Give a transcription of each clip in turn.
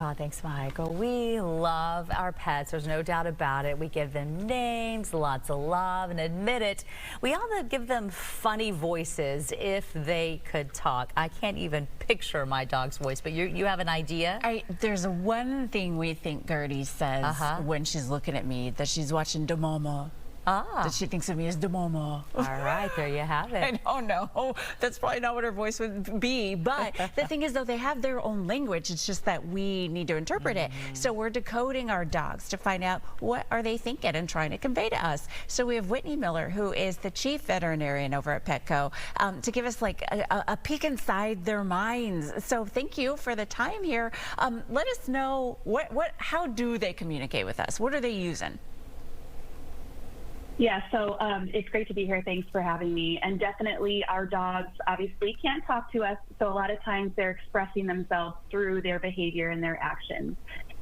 Oh, thanks, Michael. We love our pets. There's no doubt about it. We give them names, lots of love, and admit it, we ought to give them funny voices if they could talk. I can't even picture my dog's voice, but you have an idea? There's one thing we think Gertie says when she's looking at me, that she's watching De Mama. That she thinks of me as De Mama. All right, there you have it. I don't know. That's probably not what her voice would be. But the thing is, though, they have their own language. It's just that we need to interpret it. So we're decoding our dogs to find out what are they thinking and trying to convey to us. So we have Whitney Miller, who is the Chief Veterinarian over at Petco, to give us like a peek inside their minds. So thank you for the time here. Let us know how do they communicate with us? What are they using? Yeah, so it's great to be here. Thanks for having me. And definitely our dogs obviously can't talk to us, so a lot of times they're expressing themselves through their behavior and their actions.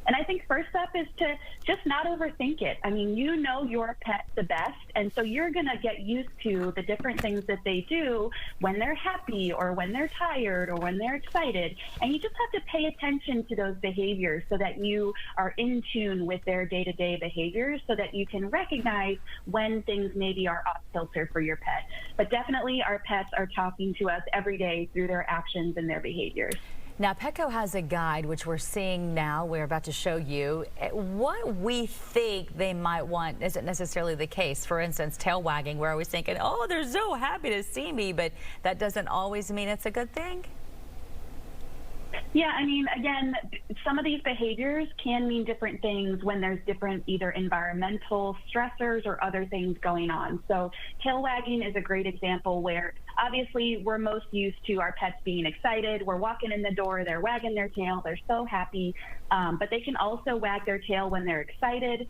And I think first up is to just not overthink it. I mean, you know your pet the best, and so you're going to get used to the different things that they do when they're happy or when they're tired or when they're excited. And you just have to pay attention to those behaviors so that you are in tune with their day-to-day behaviors so that you can recognize when things maybe are off kilter for your pet. But definitely our pets are talking to us every day through their actions and their behaviors. Now, Petco has a guide, which we're seeing now. We're about to show you. What we think they might want isn't necessarily the case. For instance, tail wagging, we're always thinking, oh, they're so happy to see me, but that doesn't always mean it's a good thing. Yeah, I mean, again, some of these behaviors can mean different things when there's different either environmental stressors or other things going on. So tail wagging is a great example where obviously we're most used to our pets being excited. We're walking in the door, they're wagging their tail, they're so happy. But they can also wag their tail when they're excited,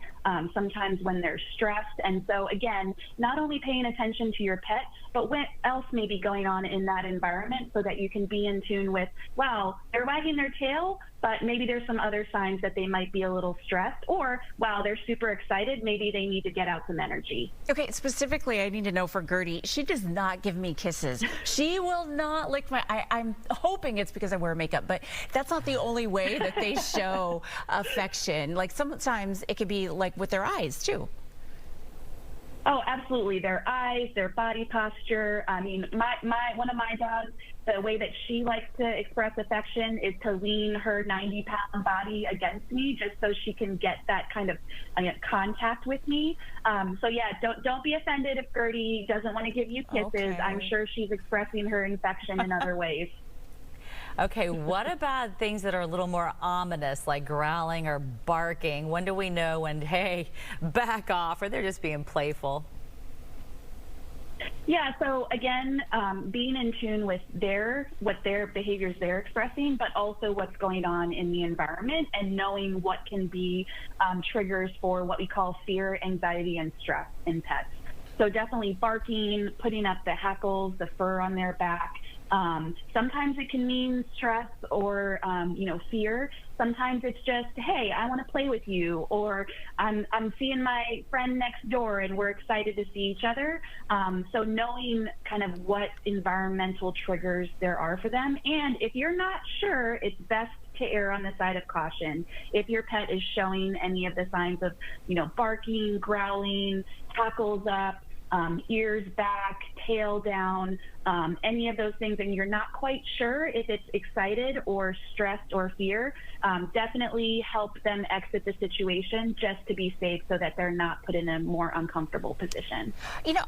sometimes when they're stressed. And so again, not only paying attention to your pet, but what else may be going on in that environment so that you can be in tune with, wow, they're wagging their tail, but maybe there's some other signs that they might be a little stressed, or wow, they're super excited, maybe they need to get out some energy. Okay, specifically, I need to know for Gertie, she does not give me kisses. She will not lick my, I'm hoping it's because I wear makeup, but that's not the only way that they show affection. Like sometimes it could be like with their eyes too. Oh, absolutely. Their eyes, their body posture. I mean, one of my dogs, the way that she likes to express affection is to lean her 90-pound body against me just so she can get that kind of contact with me. So yeah, don't be offended if Gertie doesn't want to give you kisses. Okay. I'm sure she's expressing her affection in other ways. Okay, what about things that are a little more ominous, like growling or barking? When do we know when, hey, back off, or they're just being playful? Yeah, so again, being in tune with what their behaviors they're expressing, but also what's going on in the environment and knowing what can be triggers for what we call fear, anxiety, and stress in pets. So definitely barking, putting up the hackles, the fur on their back. Sometimes it can mean stress or, fear. Sometimes it's just, hey, I want to play with you, or I'm seeing my friend next door and we're excited to see each other. So knowing kind of what environmental triggers there are for them. And if you're not sure, it's best to err on the side of caution. If your pet is showing any of the signs of, barking, growling, hackles up, ears back, tail down, any of those things, and you're not quite sure if it's excited or stressed or fear, definitely help them exit the situation just to be safe so that they're not put in a more uncomfortable position.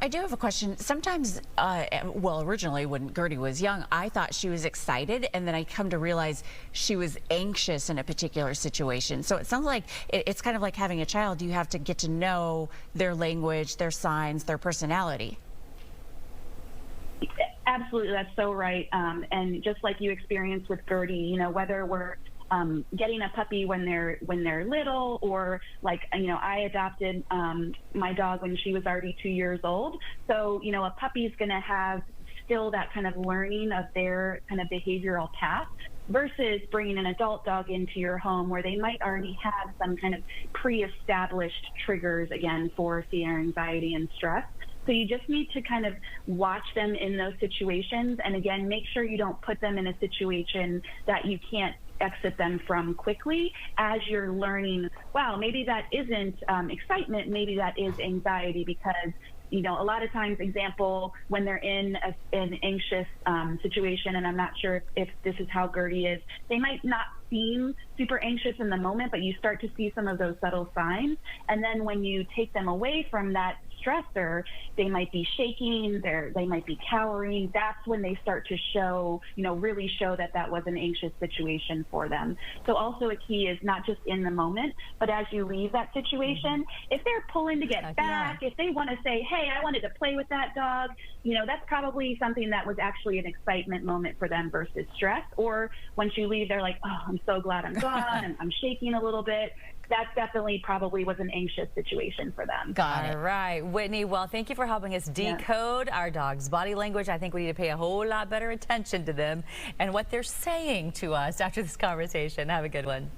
I do have a question. Sometimes, originally when Gertie was young, I thought she was excited, and then I come to realize she was anxious in a particular situation. So it sounds like it's kind of like having a child. You have to get to know their language, their signs, their personality. Absolutely, that's so right. And just like you experienced with Gertie, whether we're getting a puppy when they're little, or like, I adopted my dog when she was already 2 years old. So, a puppy's going to have still that kind of learning of their kind of behavioral path versus bringing an adult dog into your home where they might already have some kind of pre-established triggers, again, for fear, anxiety, and stress. So you just need to kind of watch them in those situations. And again, make sure you don't put them in a situation that you can't exit them from quickly as you're learning, wow, maybe that isn't excitement, maybe that is anxiety, because you know, a lot of times, example, when they're in an anxious situation, and I'm not sure if this is how Gertie is, they might not seem super anxious in the moment, but you start to see some of those subtle signs. And then when you take them away from that stressor, they might be shaking, they might be cowering. That's when they start to show, you know, really show that that was an anxious situation for them. So also a key is not just in the moment, but as you leave that situation, if they're pulling to get back, if they want to say, hey, I wanted to play with that dog, you know, that's probably something that was actually an excitement moment for them versus stress. Or once you leave, they're like, oh, I'm so glad I'm gone, and I'm shaking a little bit. That definitely probably was an anxious situation for them. Got it. All right, Whitney, well, thank you for helping us decode our dog's body language. I think we need to pay a whole lot better attention to them and what they're saying to us after this conversation. Have a good one.